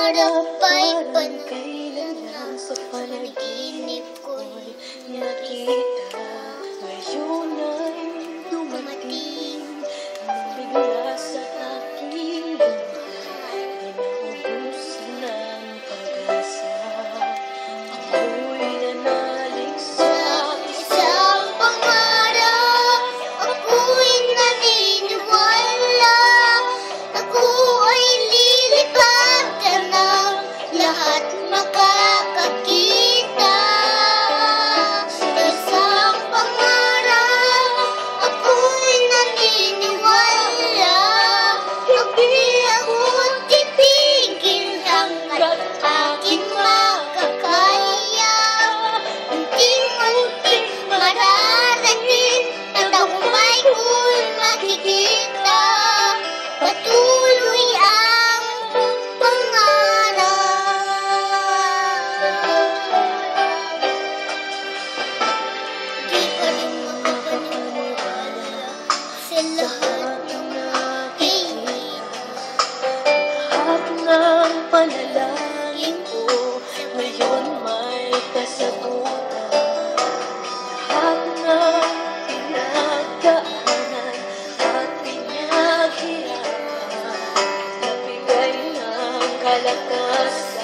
pangarap ay Parang kailan lang sa panaginip ko'y nakita. Ngayon ay dumating nang bigla sa aking buhay. Inaubos ng pag-asa. Ako'y nanalig sa isang pangarap. Ako'y naniniwala. Ako ay lilipad ka ng lahat makakakita. Isang pangarap. Ako'y naniniwala. Hindi ako titigil hanggat aking makakaya. Unti-unti mararating ang tagumpay ko'y makikita. Patuloy ang pangarap. Di ka rin makapaniwala sa lahat ng aking lahat ng panalangin ko. Ngayon may kasagutan. Lahat ng pinagdaanan at pinaghirapan, nabigay ng kalakasan.